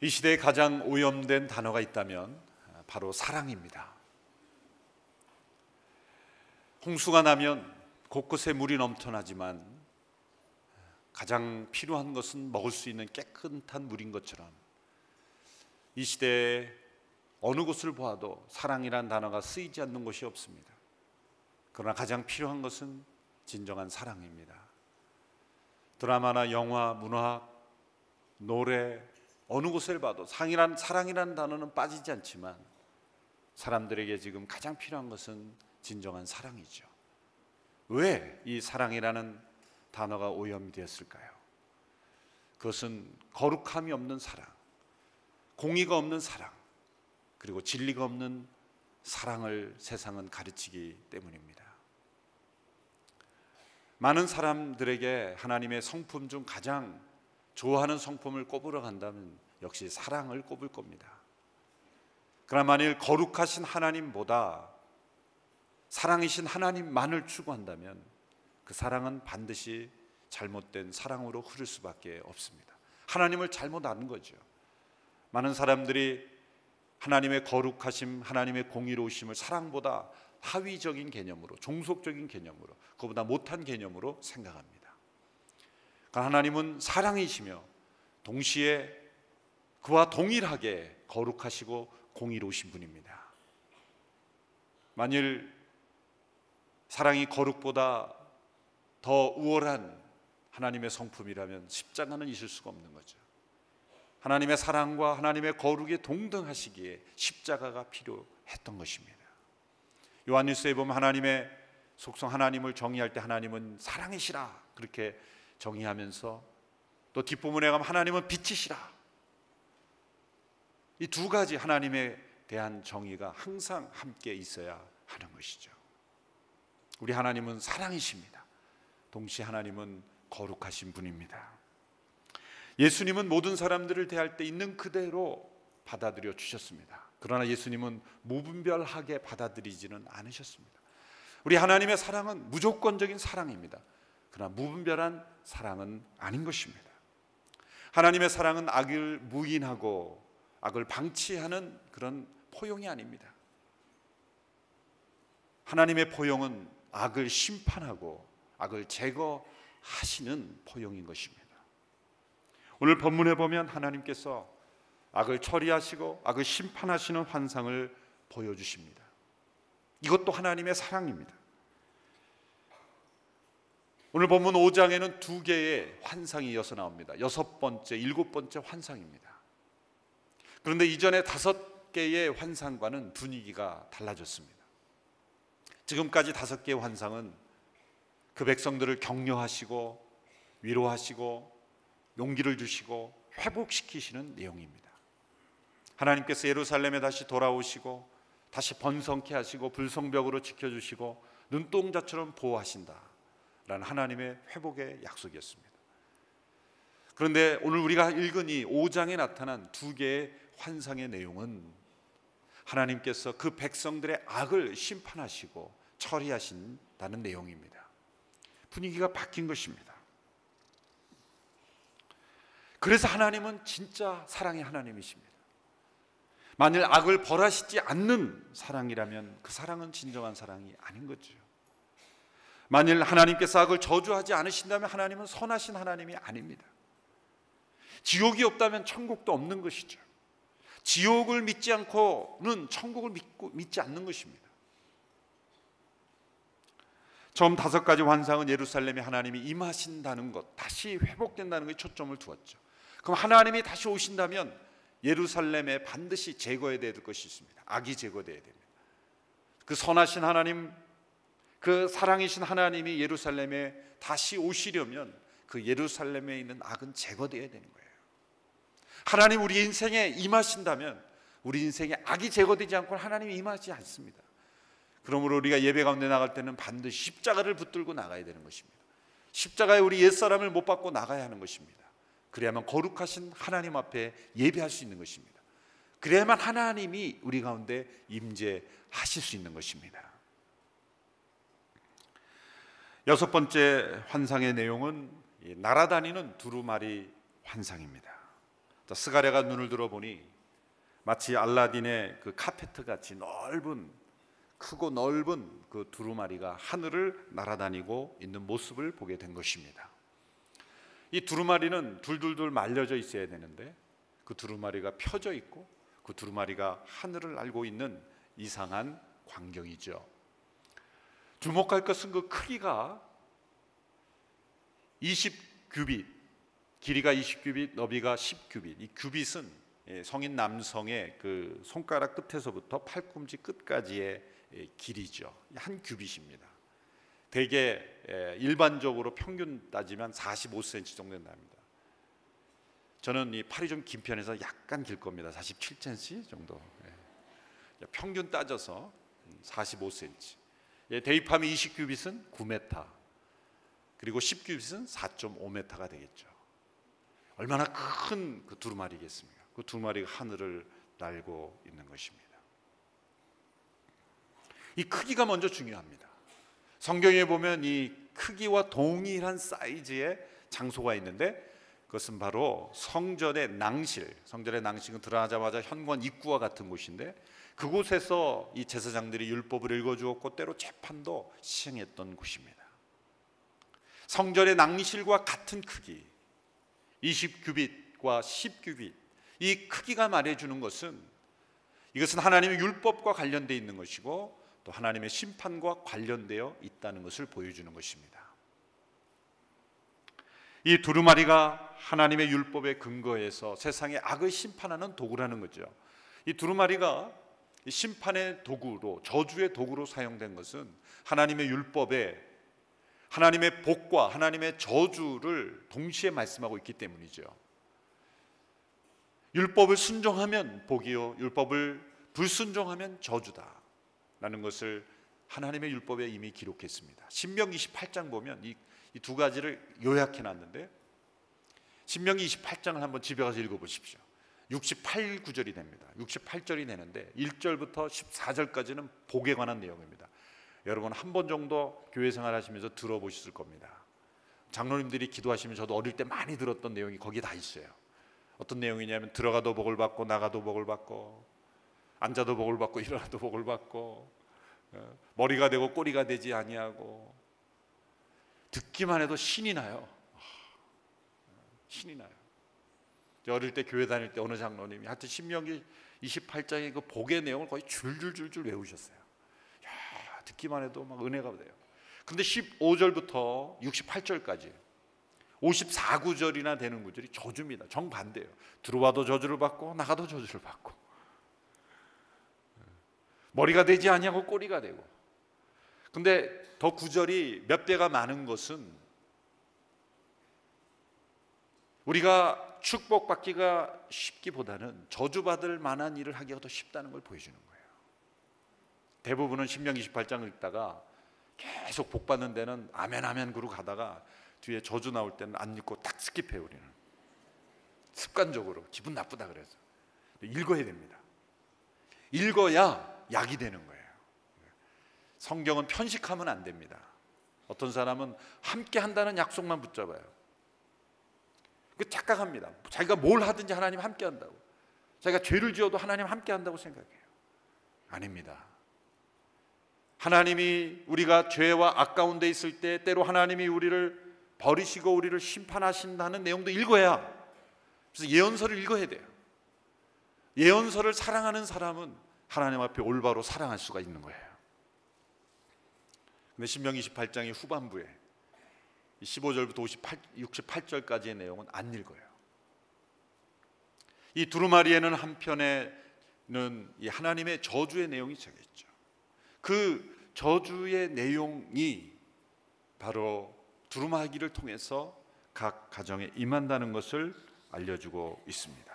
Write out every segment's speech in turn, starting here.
이 시대에 가장 오염된 단어가 있다면 바로 사랑입니다. 홍수가 나면 곳곳에 물이 넘쳐나지만 가장 필요한 것은 먹을 수 있는 깨끗한 물인 것처럼 이 시대에 어느 곳을 보아도 사랑이란 단어가 쓰이지 않는 곳이 없습니다. 그러나 가장 필요한 것은 진정한 사랑입니다. 드라마나 영화, 문학, 노래 어느 곳을 봐도 사랑이란 단어는 빠지지 않지만 사람들에게 지금 가장 필요한 것은 진정한 사랑이죠. 왜 이 사랑이라는 단어가 오염이 되었을까요? 그것은 거룩함이 없는 사랑, 공의가 없는 사랑, 그리고 진리가 없는 사랑을 세상은 가르치기 때문입니다. 많은 사람들에게 하나님의 성품 중 가장 좋아하는 성품을 꼽으러 간다면 역시 사랑을 꼽을 겁니다. 그러나 만일 거룩하신 하나님보다 사랑이신 하나님만을 추구한다면 그 사랑은 반드시 잘못된 사랑으로 흐를 수밖에 없습니다. 하나님을 잘못 아는 거죠. 많은 사람들이 하나님의 거룩하심, 하나님의 공의로우심을 사랑보다 하위적인 개념으로, 종속적인 개념으로, 그보다 못한 개념으로 생각합니다. 하나님은 사랑이시며 동시에 그와 동일하게 거룩하시고 공의로우신 분입니다. 만일 사랑이 거룩보다 더 우월한 하나님의 성품이라면 십자가는 있을 수가 없는 거죠. 하나님의 사랑과 하나님의 거룩이 동등하시기에 십자가가 필요했던 것입니다. 요한일서에 보면 하나님의 속성 하나님을 정의할 때 하나님은 사랑이시라 그렇게 정의하면서 또 뒷부분에 가면 하나님은 빛이시라, 이 두 가지 하나님에 대한 정의가 항상 함께 있어야 하는 것이죠. 우리 하나님은 사랑이십니다. 동시에 하나님은 거룩하신 분입니다. 예수님은 모든 사람들을 대할 때 있는 그대로 받아들여 주셨습니다. 그러나 예수님은 무분별하게 받아들이지는 않으셨습니다. 우리 하나님의 사랑은 무조건적인 사랑입니다. 그러나 무분별한 사랑은 아닌 것입니다. 하나님의 사랑은 악을 무인하고 악을 방치하는 그런 포용이 아닙니다. 하나님의 포용은 악을 심판하고 악을 제거하시는 포용인 것입니다. 오늘 본문에 보면 하나님께서 악을 처리하시고 악을 심판하시는 환상을 보여주십니다. 이것도 하나님의 사랑입니다. 오늘 본문 5장에는 두 개의 환상이 이어서 나옵니다. 6번째, 7번째 환상입니다. 그런데 이전에 5개의 환상과는 분위기가 달라졌습니다. 지금까지 5개의 환상은 그 백성들을 격려하시고 위로하시고 용기를 주시고 회복시키시는 내용입니다. 하나님께서 예루살렘에 다시 돌아오시고 다시 번성케 하시고 불성벽으로 지켜주시고 눈동자처럼 보호하신다 라는 하나님의 회복의 약속이었습니다. 그런데 오늘 우리가 읽은 이 5장에 나타난 두 개의 환상의 내용은 하나님께서 그 백성들의 악을 심판하시고 처리하신다는 내용입니다. 분위기가 바뀐 것입니다. 그래서 하나님은 진짜 사랑의 하나님이십니다. 만일 악을 벌하시지 않는 사랑이라면 그 사랑은 진정한 사랑이 아닌 거죠. 만일 하나님께서 악을 저주하지 않으신다면 하나님은 선하신 하나님이 아닙니다. 지옥이 없다면 천국도 없는 것이죠. 지옥을 믿지 않고는 천국을 믿지 않는 것입니다. 처음 5가지 환상은 예루살렘에 하나님이 임하신다는 것, 다시 회복된다는 것에 초점을 두었죠. 그럼 하나님이 다시 오신다면 예루살렘에 반드시 제거해야 될 것이 있습니다. 악이 제거돼야 됩니다. 그 선하신 하나님, 그 사랑이신 하나님이 예루살렘에 다시 오시려면 그 예루살렘에 있는 악은 제거돼야 되는 거예요. 하나님 우리 인생에 임하신다면 우리 인생에 악이 제거되지 않고 하나님이 임하지 않습니다. 그러므로 우리가 예배 가운데 나갈 때는 반드시 십자가를 붙들고 나가야 되는 것입니다. 십자가에 우리 옛사람을 못 박고 나가야 하는 것입니다. 그래야만 거룩하신 하나님 앞에 예배할 수 있는 것입니다. 그래야만 하나님이 우리 가운데 임재하실 수 있는 것입니다. 6번째 환상의 내용은 날아다니는 두루마리 환상입니다. 자, 스가랴가 눈을 들어보니 마치 알라딘의 그 카페트 같이 크고 넓은 그 두루마리가 하늘을 날아다니고 있는 모습을 보게 된 것입니다. 이 두루마리는 둘둘둘 말려져 있어야 되는데 그 두루마리가 펴져 있고 그 두루마리가 하늘을 날고 있는 이상한 광경이죠. 주목할 것은 그 크기가 20규빗, 길이가 20규빗, 너비가 10규빗. 이 규빗은 성인 남성의 그 손가락 끝에서부터 팔꿈치 끝까지의 길이죠. 한 규빗입니다. 대개 일반적으로 평균 따지면 45cm 정도 된답니다. 저는 이 팔이 좀 긴 편에서 약간 길 겁니다. 47cm 정도. 평균 따져서 45cm. 대입하면 20규빗은 9m, 그리고 10규빗은 4.5m가 되겠죠. 얼마나 큰 그 두루마리겠습니까? 그 두루마리가 하늘을 날고 있는 것입니다. 이 크기가 먼저 중요합니다. 성경에 보면 이 크기와 동일한 사이즈의 장소가 있는데 그것은 바로 성전의 낭실. 성전의 낭실은 들어가자마자 현관 입구와 같은 곳인데 그곳에서 이 제사장들이 율법을 읽어주었고 때로 재판도 시행했던 곳입니다. 성전의 낭실과 같은 크기, 20규빗과 10규빗, 이 크기가 말해주는 것은 이것은 하나님의 율법과 관련되어 있는 것이고 또 하나님의 심판과 관련되어 있다는 것을 보여주는 것입니다. 이 두루마리가 하나님의 율법에 근거해서 세상의 악을 심판하는 도구라는 거죠. 이 두루마리가 심판의 도구로, 저주의 도구로 사용된 것은 하나님의 율법에 하나님의 복과 하나님의 저주를 동시에 말씀하고 있기 때문이죠. 율법을 순종하면 복이요, 율법을 불순종하면 저주다 라는 것을 하나님의 율법에 이미 기록했습니다. 신명기 28장 보면 이 두 가지를 요약해 놨는데 신명기 28장을 한번 집에 가서 읽어보십시오. 68구절이 됩니다. 68절이 되는데 1절부터 14절까지는 복에 관한 내용입니다. 여러분 한 번 정도 교회 생활하시면서 들어보셨을 겁니다. 장로님들이 기도하시면 저도 어릴 때 많이 들었던 내용이 거기 다 있어요. 어떤 내용이냐면 들어가도 복을 받고 나가도 복을 받고 앉아도 복을 받고 일어나도 복을 받고 머리가 되고 꼬리가 되지 아니하고. 듣기만 해도 신이 나요. 신이 나요. 어릴 때 교회 다닐 때 어느 장로님이 하여튼 신명기 28장의 그 복의 내용을 거의 줄줄줄줄 외우셨어요. 야, 듣기만 해도 막 은혜가 돼요. 근데 15절부터 68절까지 54구절이나 되는 구절이 저주입니다. 정반대예요. 들어와도 저주를 받고 나가도 저주를 받고 머리가 되지 아니하고 꼬리가 되고. 근데 더 구절이 몇 배가 많은 것은 우리가 축복받기가 쉽기보다는 저주받을 만한 일을 하기가 더 쉽다는 걸 보여주는 거예요. 대부분은 신명기 28장을 읽다가 계속 복받는 데는 아멘 아멘 그러고 가다가 뒤에 저주 나올 때는 안 읽고 딱 스킵해요. 우리는 습관적으로 기분 나쁘다 그래서 읽어야 됩니다. 읽어야 약이 되는 거예요. 성경은 편식하면 안 됩니다. 어떤 사람은 함께 한다는 약속만 붙잡아요. 그 착각합니다. 자기가 뭘 하든지 하나님 함께 한다고. 자기가 죄를 지어도 하나님 함께 한다고 생각해요. 아닙니다. 하나님이 우리가 죄와 악 가운데 있을 때 때로 하나님이 우리를 버리시고 우리를 심판하신다는 내용도 읽어야. 그래서 예언서를 읽어야 돼요. 예언서를 사랑하는 사람은 하나님 앞에 올바로 사랑할 수가 있는 거예요. 근데 신명기 28장의 후반부에 15절부터 68절까지의 내용은 안 읽어요. 이 두루마리에는 한편에는 이 하나님의 저주의 내용이 적혀 있죠. 그 저주의 내용이 바로 두루마기를 통해서 각 가정에 임한다는 것을 알려주고 있습니다.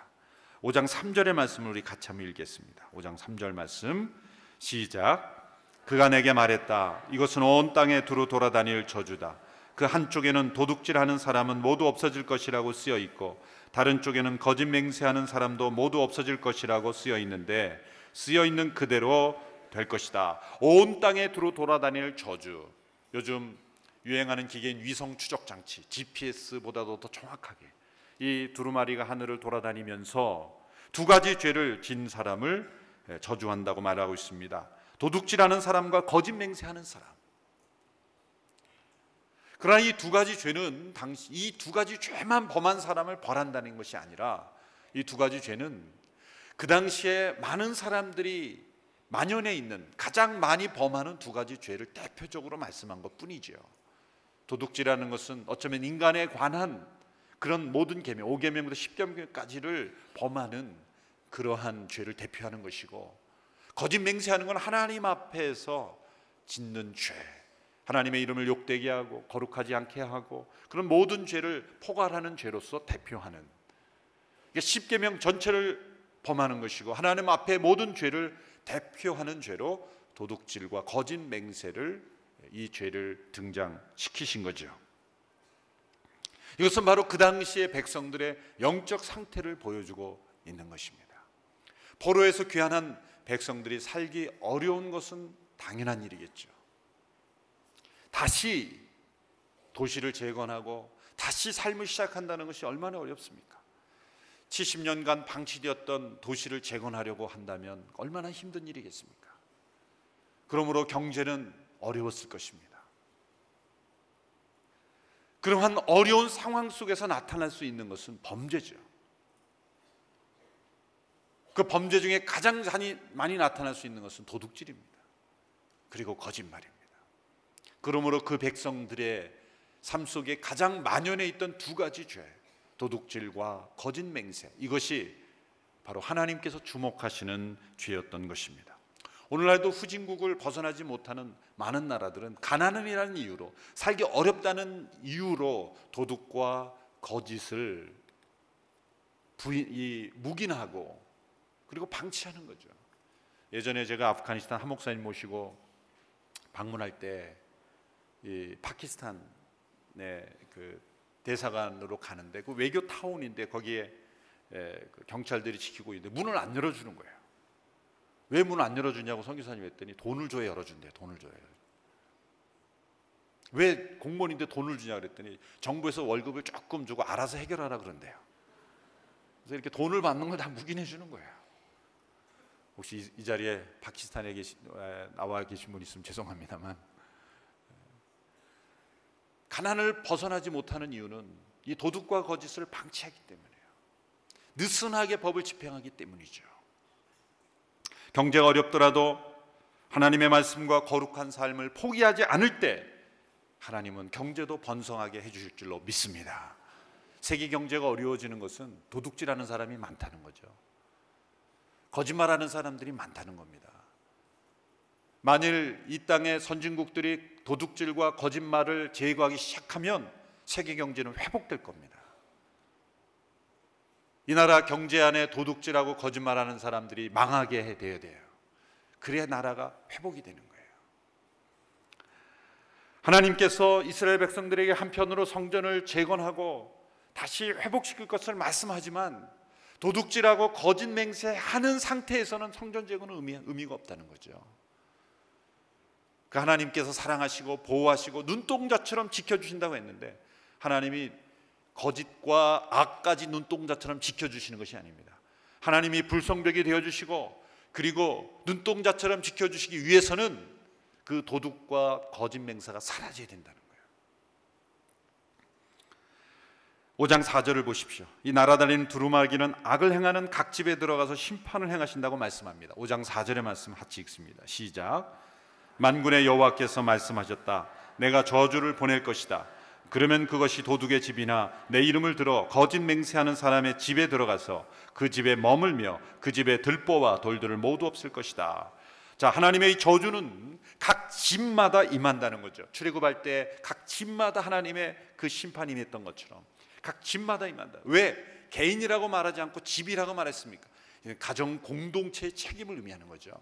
5장 3절의 말씀을 우리 같이 한번 읽겠습니다. 5장 3절 말씀 시작. 그가 내게 말했다. 이것은 온 땅에 두루 돌아다닐 저주다. 그 한쪽에는 도둑질하는 사람은 모두 없어질 것이라고 쓰여 있고 다른 쪽에는 거짓 맹세하는 사람도 모두 없어질 것이라고 쓰여 있는데 쓰여 있는 그대로 될 것이다. 온 땅에 두루 돌아다닐 저주. 요즘 유행하는 기계인 위성 추적 장치 GPS보다도 더 정확하게 이 두루마리가 하늘을 돌아다니면서 두 가지 죄를 진 사람을 저주한다고 말하고 있습니다. 도둑질하는 사람과 거짓 맹세하는 사람. 그러나 이 두 가지 죄는 이 두 가지 죄만 범한 사람을 벌한다는 것이 아니라 이 두 가지 죄는 그 당시에 많은 사람들이 만연해 있는 가장 많이 범하는 두 가지 죄를 대표적으로 말씀한 것뿐이지요. 도둑질하는 것은 어쩌면 인간에 관한 그런 모든 계명, 5계명부터 10계명까지를 범하는 그러한 죄를 대표하는 것이고, 거짓 맹세하는 건 하나님 앞에서 짓는 죄, 하나님의 이름을 욕되게 하고 거룩하지 않게 하고 그런 모든 죄를 포괄하는 죄로서 대표하는, 10계명 전체를 범하는 것이고 하나님 앞에 모든 죄를 대표하는 죄로 도둑질과 거짓 맹세를, 이 죄를 등장시키신 거죠. 이것은 바로 그 당시의 백성들의 영적 상태를 보여주고 있는 것입니다. 포로에서 귀환한 백성들이 살기 어려운 것은 당연한 일이겠죠. 다시 도시를 재건하고 다시 삶을 시작한다는 것이 얼마나 어렵습니까? 70년간 방치되었던 도시를 재건하려고 한다면 얼마나 힘든 일이겠습니까? 그러므로 경제는 어려웠을 것입니다. 그러한 어려운 상황 속에서 나타날 수 있는 것은 범죄죠. 그 범죄 중에 가장 많이 나타날 수 있는 것은 도둑질입니다. 그리고 거짓말입니다. 그러므로 그 백성들의 삶 속에 가장 만연해 있던 두 가지 죄, 도둑질과 거짓 맹세, 이것이 바로 하나님께서 주목하시는 죄였던 것입니다. 오늘날도 후진국을 벗어나지 못하는 많은 나라들은 가난이라는 이유로, 살기 어렵다는 이유로 도둑과 거짓을 묵인하고 그리고 방치하는 거죠. 예전에 제가 아프가니스탄 한 목사님 모시고 방문할 때 이 파키스탄의 그 대사관으로 가는데, 그 외교 타운인데 거기에 그 경찰들이 지키고 있는데 문을 안 열어주는 거예요. 왜 문을 안 열어주냐고 선교사님이 했더니 돈을 줘야 열어준대요. 돈을 줘야. 왜 공무원인데 돈을 주냐 그랬더니 정부에서 월급을 조금 주고 알아서 해결하라 그런대요. 그래서 이렇게 돈을 받는 걸 다 묵인해 주는 거예요. 혹시 이 자리에 파키스탄에 나와 계신 분 있으면 죄송합니다만, 가난을 벗어나지 못하는 이유는 이 도둑과 거짓을 방치하기 때문이에요. 느슨하게 법을 집행하기 때문이죠. 경제가 어렵더라도 하나님의 말씀과 거룩한 삶을 포기하지 않을 때 하나님은 경제도 번성하게 해주실 줄로 믿습니다. 세계 경제가 어려워지는 것은 도둑질하는 사람이 많다는 거죠. 거짓말하는 사람들이 많다는 겁니다. 만일 이 땅의 선진국들이 도둑질과 거짓말을 제거하기 시작하면 세계 경제는 회복될 겁니다. 이 나라 경제 안에 도둑질하고 거짓말하는 사람들이 망하게 되어야 돼요. 그래야 나라가 회복이 되는 거예요. 하나님께서 이스라엘 백성들에게 한편으로 성전을 재건하고 다시 회복시킬 것을 말씀하지만, 도둑질하고 거짓 맹세하는 상태에서는 성전 재건은 의미가 없다는 거죠. 그 하나님께서 사랑하시고 보호하시고 눈동자처럼 지켜주신다고 했는데, 하나님이 거짓과 악까지 눈동자처럼 지켜주시는 것이 아닙니다. 하나님이 불성벽이 되어주시고 그리고 눈동자처럼 지켜주시기 위해서는 그 도둑과 거짓 맹세가 사라져야 된다는 거예요. 5장 4절을 보십시오. 이 날아다니는 두루마기는 악을 행하는 각 집에 들어가서 심판을 행하신다고 말씀합니다. 5장 4절의 말씀 같이 읽습니다. 시작. 만군의 여호와께서 말씀하셨다. 내가 저주를 보낼 것이다. 그러면 그것이 도둑의 집이나 내 이름을 들어 거짓 맹세하는 사람의 집에 들어가서 그 집에 머물며 그 집에 들보와 돌들을 모두 없앨 것이다. 자, 하나님의 이 저주는 각 집마다 임한다는 거죠. 출애굽할 때 각 집마다 하나님의 그 심판이 임했던 것처럼 각 집마다 임한다. 왜 개인이라고 말하지 않고 집이라고 말했습니까? 가정 공동체의 책임을 의미하는 거죠.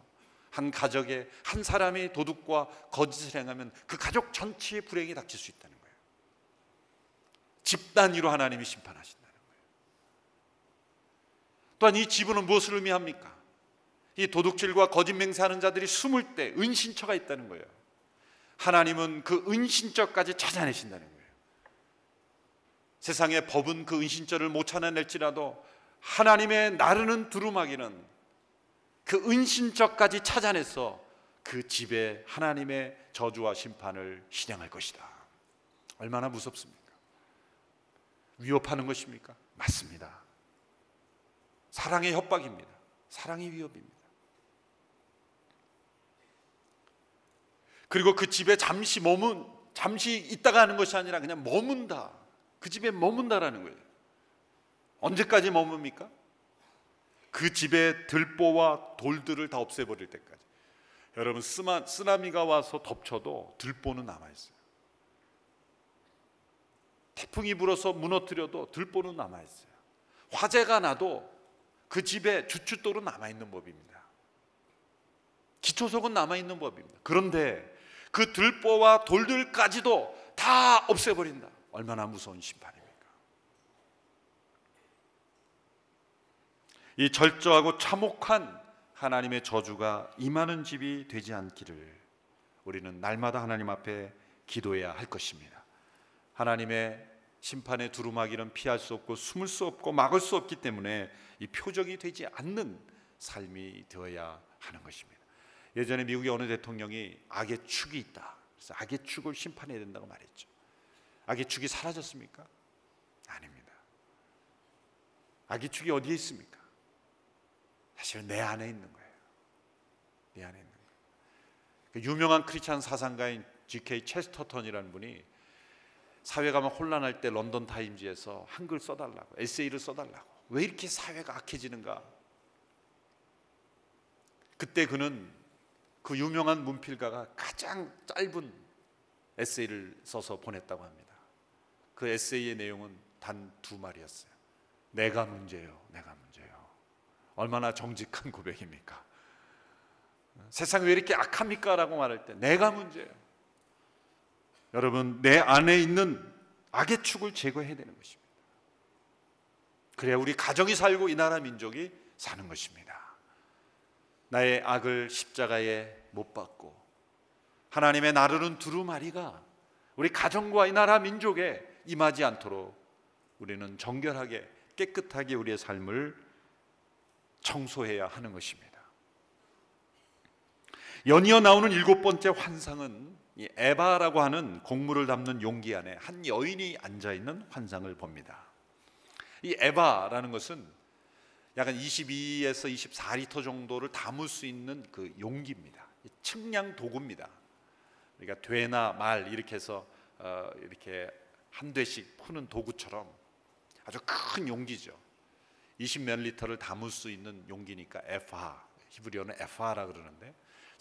한 가족에 한 사람이 도둑과 거짓을 행하면 그 가족 전체의 불행이 닥칠 수 있다는 거예요. 집 단위로 하나님이 심판하신다는 거예요. 또한 이 지분은 무엇을 의미합니까? 이 도둑질과 거짓 맹세하는 자들이 숨을 때 은신처가 있다는 거예요. 하나님은 그 은신처까지 찾아내신다는 거예요. 세상의 법은 그 은신처를 못 찾아낼지라도 하나님의 나르는 두루마기는 그 은신처까지 찾아내서 그 집에 하나님의 저주와 심판을 실행할 것이다. 얼마나 무섭습니까? 위협하는 것입니까? 맞습니다. 사랑의 협박입니다. 사랑의 위협입니다. 그리고 그 집에 잠시 있다가 하는 것이 아니라 그냥 머문다. 그 집에 머문다라는 거예요. 언제까지 머뭅니까? 그 집의 들보와 돌들을 다 없애버릴 때까지. 여러분, 쓰나미가 와서 덮쳐도 들보는 남아있어요. 태풍이 불어서 무너뜨려도 들보는 남아있어요. 화재가 나도 그 집에 주춧돌은 남아있는 법입니다. 기초석은 남아있는 법입니다. 그런데 그 들보와 돌들까지도 다 없애버린다. 얼마나 무서운 심판입니까? 이 절저하고 참혹한 하나님의 저주가 임하는 집이 되지 않기를 우리는 날마다 하나님 앞에 기도해야 할 것입니다. 하나님의 심판의 두루마기는 피할 수 없고 숨을 수 없고 막을 수 없기 때문에 이 표적이 되지 않는 삶이 되어야 하는 것입니다. 예전에 미국의 어느 대통령이 악의 축이 있다. 그래서 악의 축을 심판해야 된다고 말했죠. 악의 축이 사라졌습니까? 아닙니다. 악의 축이 어디에 있습니까? 사실 내 안에 있는 거예요. 내 안에 있는 거예요. 그 유명한 크리스찬 사상가인 G.K. 체스터턴이라는 분이 사회가 막 혼란할 때 런던 타임즈에서 한글 써달라고, 에세이를 써달라고. 왜 이렇게 사회가 악해지는가? 그때 그는 그 유명한 문필가가 가장 짧은 에세이를 써서 보냈다고 합니다. 그 에세이의 내용은 단 2말이었어요. 내가 문제예요. 내가 문제예요. 얼마나 정직한 고백입니까? 세상이 왜 이렇게 악합니까? 라고 말할 때 내가 문제예요. 여러분, 내 안에 있는 악의 축을 제거해야 되는 것입니다. 그래야 우리 가정이 살고 이 나라 민족이 사는 것입니다. 나의 악을 십자가에 못 박고 하나님의 나르는 두루마리가 우리 가정과 이 나라 민족에 임하지 않도록 우리는 정결하게 깨끗하게 우리의 삶을 청소해야 하는 것입니다. 연이어 나오는 7번째 환상은 이 에바라고 하는 곡물을 담는 용기 안에 한 여인이 앉아있는 환상을 봅니다. 이 에바라는 것은 약 22에서 24리터 정도를 담을 수 있는 그 용기입니다. 측량 도구입니다. 그러니까 되나 말 이렇게 해서 이렇게 한 대씩 푸는 도구처럼 아주 큰 용기죠. 20몇 리터를 담을 수 있는 용기니까 에파, 히브리어는 에파라 그러는데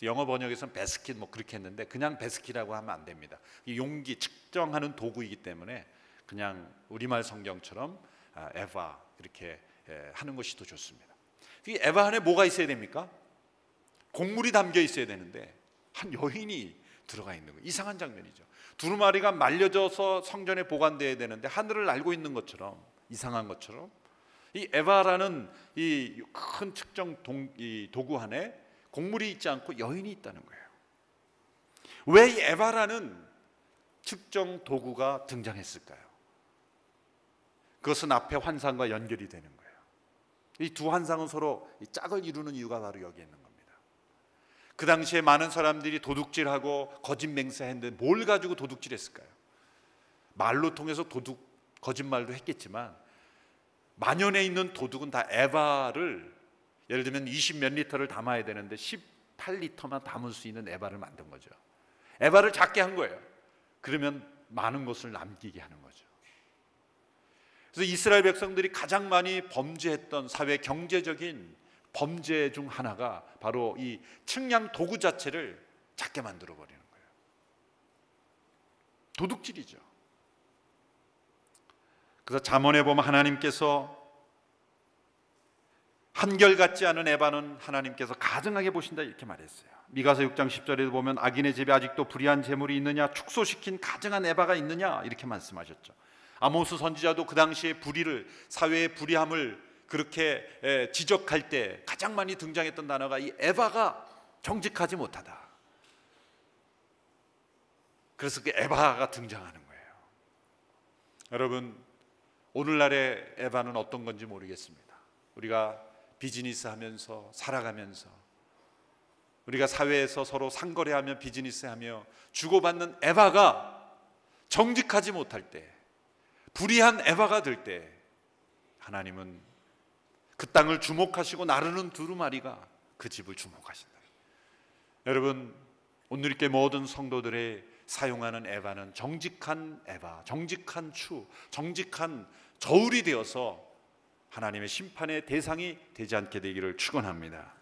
영어 번역에서는 베스킷 뭐 그렇게 했는데 그냥 베스킷이라고 하면 안 됩니다. 이 용기 측정하는 도구이기 때문에 그냥 우리말 성경처럼 에바 이렇게 하는 것이 더 좋습니다. 이 에바 안에 뭐가 있어야 됩니까? 곡물이 담겨 있어야 되는데 한 여인이 들어가 있는 거예요. 이상한 장면이죠. 두루마리가 말려져서 성전에 보관돼야 되는데 하늘을 날고 있는 것처럼, 이상한 것처럼 이 에바라는 이 큰 측정 도구 안에 곡물이 있지 않고 여인이 있다는 거예요. 왜 이 에바라는 측정 도구가 등장했을까요? 그것은 앞에 환상과 연결이 되는 거예요. 이 두 환상은 서로 짝을 이루는 이유가 바로 여기에 있는 겁니다. 그 당시에 많은 사람들이 도둑질하고 거짓 맹세했는데 뭘 가지고 도둑질했을까요? 말로 통해서 거짓말도 했겠지만 만연에 있는 도둑은 다 에바를, 예를 들면 20몇 리터를 담아야 되는데 18리터만 담을 수 있는 에바를 만든 거죠. 에바를 작게 한 거예요. 그러면 많은 것을 남기게 하는 거죠. 그래서 이스라엘 백성들이 가장 많이 범죄했던 사회 경제적인 범죄 중 하나가 바로 이 측량 도구 자체를 작게 만들어 버리는 거예요. 도둑질이죠. 그래서 잠언에 보면 하나님께서 한결같지 않은 에바는 하나님께서 가증하게 보신다 이렇게 말했어요. 미가서 6장 10절에도 보면 악인의 집에 아직도 불의한 재물이 있느냐, 축소시킨 가증한 에바가 있느냐 이렇게 말씀하셨죠. 아모스 선지자도 그 당시에 불의를, 사회의 불의함을 그렇게 지적할 때 가장 많이 등장했던 단어가 이 에바가 정직하지 못하다. 그래서 그 에바가 등장하는 거예요. 여러분, 오늘날의 에바는 어떤 건지 모르겠습니다. 우리가 비즈니스 하면서 살아가면서, 우리가 사회에서 서로 상거래하며 비즈니스하며 주고받는 에바가 정직하지 못할 때, 불의한 에바가 될 때, 하나님은 그 땅을 주목하시고 나르는 두루마리가 그 집을 주목하신다. 여러분, 오늘 이렇게 모든 성도들의 사용하는 에바는 정직한 에바, 정직한 추, 정직한 저울이 되어서 하나님의 심판의 대상이 되지 않게 되기를 축원합니다.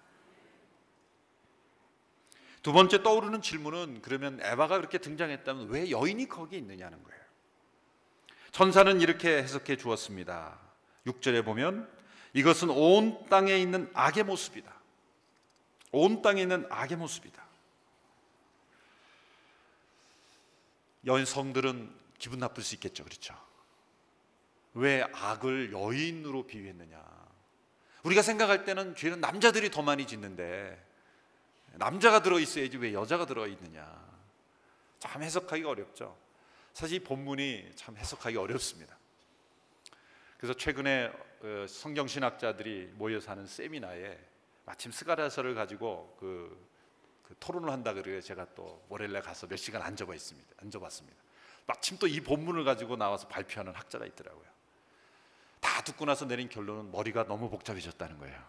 두 번째 떠오르는 질문은, 그러면 에바가 그렇게 등장했다면 왜 여인이 거기 있느냐는 거예요. 천사는 이렇게 해석해 주었습니다. 6절에 보면 이것은 온 땅에 있는 악의 모습이다. 온 땅에 있는 악의 모습이다. 여성들은 기분 나쁠 수 있겠죠. 그렇죠? 왜 악을 여인으로 비유했느냐? 우리가 생각할 때는 죄는 남자들이 더 많이 짓는데 남자가 들어있어야지 왜 여자가 들어있느냐? 참 해석하기가 어렵죠. 사실 이 본문이 참 해석하기 어렵습니다. 그래서 최근에 성경신학자들이 모여서 하는 세미나에 마침 스가랴서를 가지고 그 토론을 한다 그래서 제가 또 월요일에 가서 몇 시간 앉아봤습니다. 마침 또 이 본문을 가지고 나와서 발표하는 학자가 있더라고요. 다 듣고 나서 내린 결론은 머리가 너무 복잡해졌다는 거예요.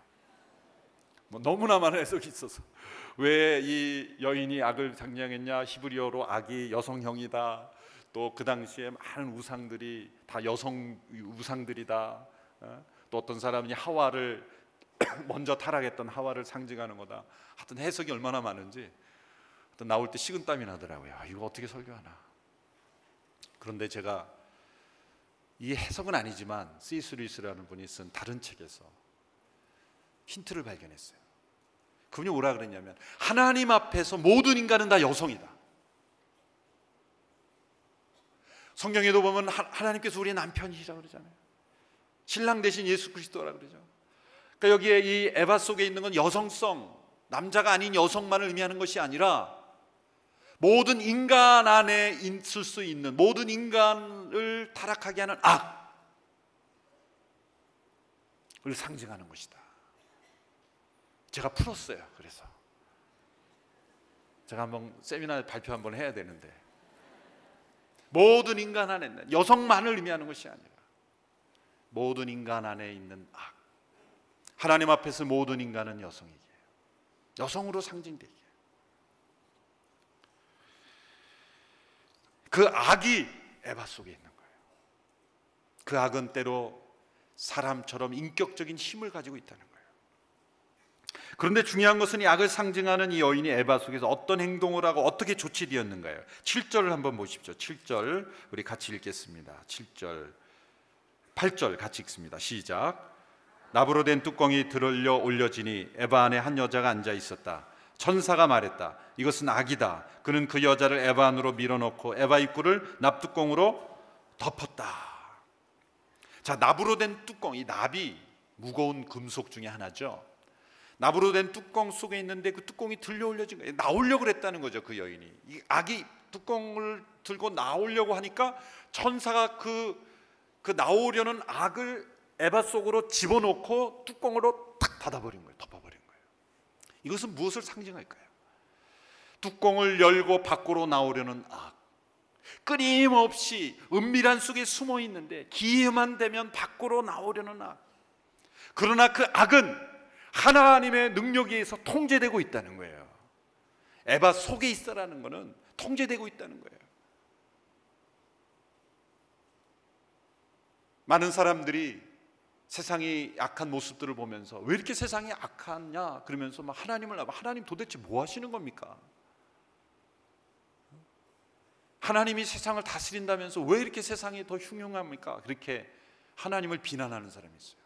뭐 너무나 많은 해석이 있어서, 왜 이 여인이 악을 상징했냐? 히브리어로 악이 여성형이다. 또 그 당시에 많은 우상들이 다 여성 우상들이다. 또 어떤 사람이 하와를 먼저 타락했던 하와를 상징하는 거다. 하여튼 해석이 얼마나 많은지 하여튼 나올 때 식은땀이 나더라고요. 이거 어떻게 설교하나. 그런데 제가 이 해석은 아니지만 C.S. 루이스라는 분이 쓴 다른 책에서 힌트를 발견했어요. 그분이 뭐라 그랬냐면, 하나님 앞에서 모든 인간은 다 여성이다. 성경에도 보면 하나님께서 우리의 남편이시라고 그러잖아요. 신랑 대신 예수 그리스도라고 그러죠. 그러니까 여기에 이 에바 속에 있는 건 여성성, 남자가 아닌 여성만을 의미하는 것이 아니라 모든 인간 안에 있을 수 있는, 모든 인간을 타락하게 하는 악을 상징하는 것이다. 제가 풀었어요. 그래서 제가 한번 세미나 발표 한번 해야 되는데, 모든 인간 안에 있는, 여성만을 의미하는 것이 아니라 모든 인간 안에 있는 악. 하나님 앞에서 모든 인간은 여성이기에, 여성으로 상징되기에, 그 악이 에바 속에 있는 거예요. 그 악은 때로 사람처럼 인격적인 힘을 가지고 있다는 거예요. 그런데 중요한 것은 이 악을 상징하는 이 여인이 에바 속에서 어떤 행동을 하고 어떻게 조치되었는가요? 7절을 한번 보십시오. 7절 우리 같이 읽겠습니다. 7절, 8절 같이 읽습니다. 시작. 납으로 된 뚜껑이 들어 올려지니 에바 안에 한 여자가 앉아 있었다. 천사가 말했다. 이것은 악이다. 그는 그 여자를 에바 안으로 밀어넣고 에바 입구를 납뚜껑으로 덮었다. 자, 납으로 된 뚜껑, 이 납이 무거운 금속 중에 하나죠. 납으로 된 뚜껑 속에 있는데 그 뚜껑이 들려 올려진 거예요. 나오려고 그랬다는 거죠. 그 여인이, 이 악이 뚜껑을 들고 나오려고 하니까 천사가 그 나오려는 악을 에바 속으로 집어넣고 뚜껑으로 탁 닫아버린 거예요. 덮어버린 거예요. 이것은 무엇을 상징할까요? 뚜껑을 열고 밖으로 나오려는 악, 끊임없이 은밀한 속에 숨어 있는데 기회만 되면 밖으로 나오려는 악. 그러나 그 악은 하나님의 능력에 의해서 통제되고 있다는 거예요. 에바 속에 있어라는 것은 통제되고 있다는 거예요. 많은 사람들이 세상이 악한 모습들을 보면서 왜 이렇게 세상이 악하냐 그러면서 막 하나님 도대체 뭐 하시는 겁니까? 하나님이 세상을 다스린다면서 왜 이렇게 세상이 더 흉흉합니까? 그렇게 하나님을 비난하는 사람이 있어요.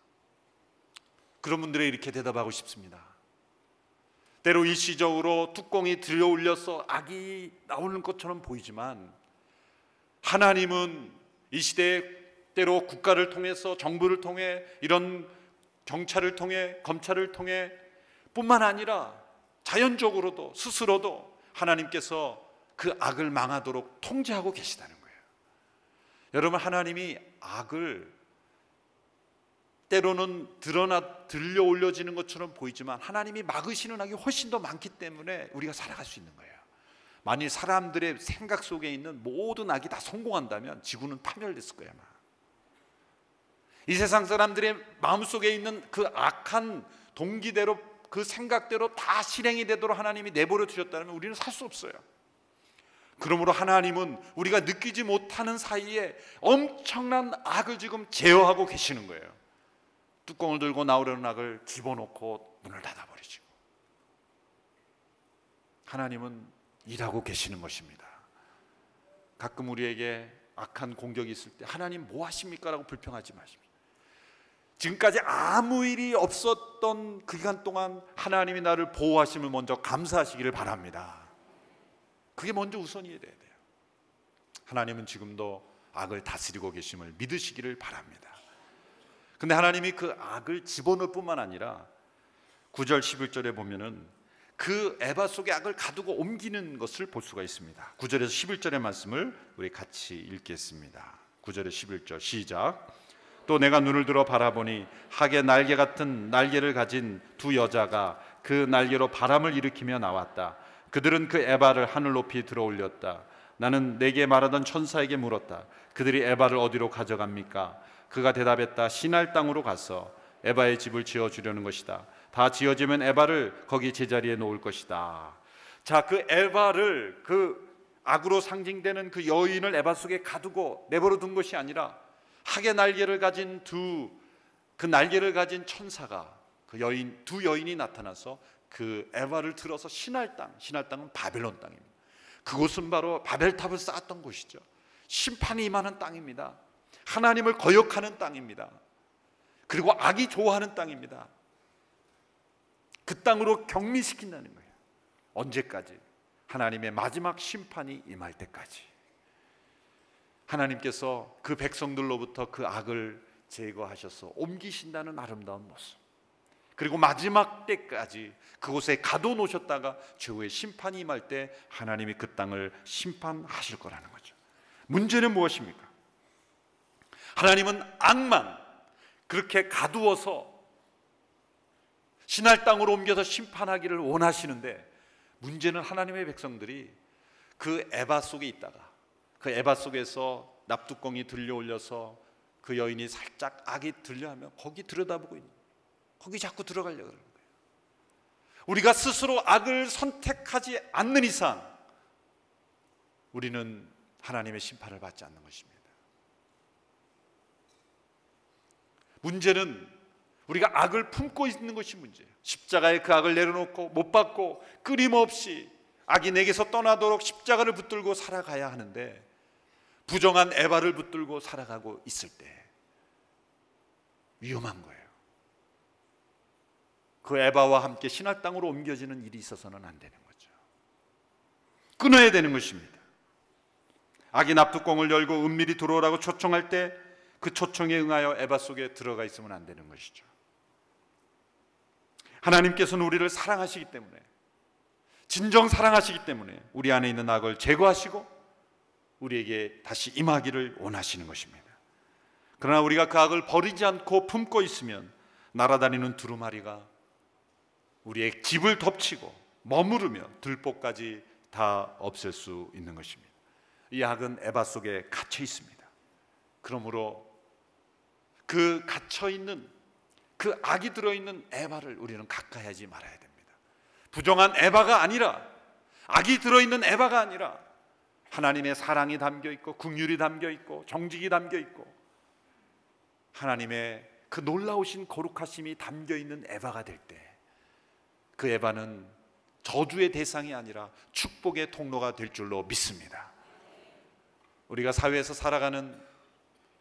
그런 분들에 이렇게 대답하고 싶습니다. 때로 일시적으로 뚜껑이 들려 올려서 악이 나오는 것처럼 보이지만 하나님은 이 시대에 때로 국가를 통해서, 정부를 통해, 이런 경찰을 통해, 검찰을 통해 뿐만 아니라 자연적으로도 스스로도 하나님께서 그 악을 망하도록 통제하고 계시다는 거예요. 여러분, 하나님이 악을 때로는 들려 올려지는 것처럼 보이지만 하나님이 막으시는 악이 훨씬 더 많기 때문에 우리가 살아갈 수 있는 거예요. 만일 사람들의 생각 속에 있는 모든 악이 다 성공한다면 지구는 파멸됐을 거예요. 아마. 이 세상 사람들의 마음속에 있는 그 악한 동기대로, 그 생각대로 다 실행이 되도록 하나님이 내버려 두셨다면 우리는 살 수 없어요. 그러므로 하나님은 우리가 느끼지 못하는 사이에 엄청난 악을 지금 제어하고 계시는 거예요. 뚜껑을 들고 나오려는 악을 집어넣고 문을 닫아버리시고, 하나님은 일하고 계시는 것입니다. 가끔 우리에게 악한 공격이 있을 때 하나님 뭐 하십니까? 라고 불평하지 마십시오. 지금까지 아무 일이 없었던 그 기간 동안 하나님이 나를 보호하심을 먼저 감사하시기를 바랍니다. 그게 먼저 우선이어야 돼요. 하나님은 지금도 악을 다스리고 계심을 믿으시기를 바랍니다. 근데 하나님이 그 악을 집어넣을 뿐만 아니라 9절 11절에 보면은 그 에바 속의 악을 가두고 옮기는 것을 볼 수가 있습니다. 9절에서 11절의 말씀을 우리 같이 읽겠습니다. 9절에 11절 시작. 또 내가 눈을 들어 바라보니 학의 날개 같은 날개를 가진 두 여자가 그 날개로 바람을 일으키며 나왔다. 그들은 그 에바를 하늘 높이 들어 올렸다. 나는 내게 말하던 천사에게 물었다. 그들이 에바를 어디로 가져갑니까? 그가 대답했다. 시날 땅으로 가서 에바의 집을 지어주려는 것이다. 다 지어지면 에바를 거기 제자리에 놓을 것이다. 자, 그 에바를, 그 악으로 상징되는 그 여인을 에바 속에 가두고 내버려 둔 것이 아니라 학의 날개를 가진 그 날개를 가진 천사가 두 여인이 나타나서 그 에바를 들어서 시날 땅은 바벨론 땅입니다. 그곳은 바로 바벨탑을 쌓았던 곳이죠. 심판이 임하는 땅입니다. 하나님을 거역하는 땅입니다. 그리고 악이 좋아하는 땅입니다. 그 땅으로 격리시킨다는 거예요. 언제까지? 하나님의 마지막 심판이 임할 때까지. 하나님께서 그 백성들로부터 그 악을 제거하셔서 옮기신다는 아름다운 모습, 그리고 마지막 때까지 그곳에 가둬놓으셨다가 최후의 심판이 임할 때 하나님이 그 땅을 심판하실 거라는 거죠. 문제는 무엇입니까? 하나님은 악만 그렇게 가두어서 신할 땅으로 옮겨서 심판하기를 원하시는데, 문제는 하나님의 백성들이 그 에바 속에 있다가 그 에바 속에서 납뚜껑이 들려 올려서 그 여인이 살짝 악이 들려하면 거기 들여다보고 있는 거예요. 거기 자꾸 들어가려고 그러는 거예요. 우리가 스스로 악을 선택하지 않는 이상 우리는 하나님의 심판을 받지 않는 것입니다. 문제는 우리가 악을 품고 있는 것이 문제예요. 십자가에 그 악을 내려놓고 못 받고 끊임없이 악이 내게서 떠나도록 십자가를 붙들고 살아가야 하는데, 부정한 에바를 붙들고 살아가고 있을 때 위험한 거예요. 그 에바와 함께 신할 땅으로 옮겨지는 일이 있어서는 안 되는 거죠. 끊어야 되는 것입니다. 악이 납뚜껑을 열고 은밀히 들어오라고 초청할 때 그 초청에 응하여 에바 속에 들어가 있으면 안 되는 것이죠. 하나님께서는 우리를 사랑하시기 때문에, 진정 사랑하시기 때문에 우리 안에 있는 악을 제거하시고 우리에게 다시 임하기를 원하시는 것입니다. 그러나 우리가 그 악을 버리지 않고 품고 있으면 날아다니는 두루마리가 우리의 집을 덮치고 머무르며 들보까지 다 없앨 수 있는 것입니다. 이 악은 에바 속에 갇혀 있습니다. 그러므로 그 갇혀있는 그 악이 들어있는 에바를 우리는 가까이 하지 말아야 됩니다. 부정한 에바가 아니라, 악이 들어있는 에바가 아니라 하나님의 사랑이 담겨있고 긍휼이 담겨있고 정직이 담겨있고 하나님의 그 놀라우신 거룩하심이 담겨있는 에바가 될 때, 그 에바는 저주의 대상이 아니라 축복의 통로가 될 줄로 믿습니다. 우리가 사회에서 살아가는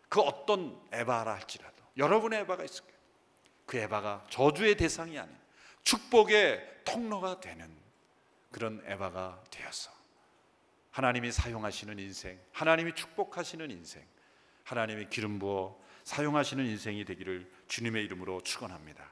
그 어떤 에바라 할지라도 여러분의 에바가 있을 거예요. 그 에바가 저주의 대상이 아닌 축복의 통로가 되는 그런 에바가 되어서 하나님이 사용하시는 인생, 하나님이 축복하시는 인생, 하나님이 기름 부어 사용하시는 인생이 되기를 주님의 이름으로 축원합니다.